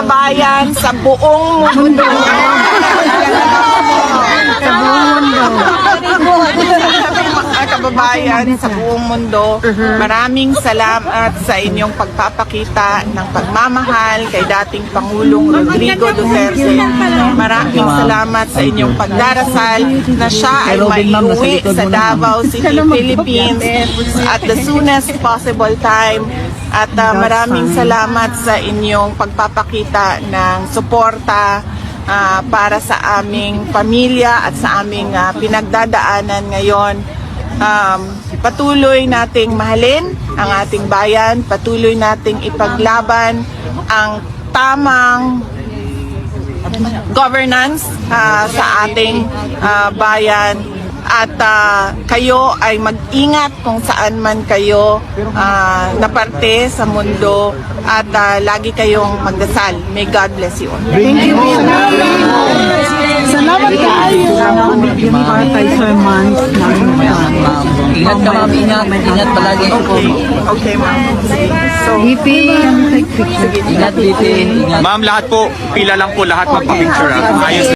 kababayan sa buong mundo. Mga kababayan sa buong mundo, maraming salamat sa inyong pagpapakita ng pagmamahal kay dating Pangulong Rodrigo Duterte. Maraming salamat sa inyong pagdarasal na siya ay maiuwi sa Davao City, Philippines at the soonest possible time. At maraming salamat sa inyong pagpapakita ng suporta para sa aming pamilya at sa aming pinagdadaanan ngayon. Patuloy nating mahalin ang ating bayan, patuloy nating ipaglaban ang tamang governance sa ating bayan. At kayo ay mag-ingat kung saan man kayo naparte sa mundo at lagi kayong magdasal. May God bless you all. Thank you. Salamat kayo. Patay sa months Ingat ka ma'am, ingat palagi. Okay ma'am. So, Ingat, Bitin. Ingat. Ma'am, lahat po, pila lang po lahat magpa-picture. Ayos.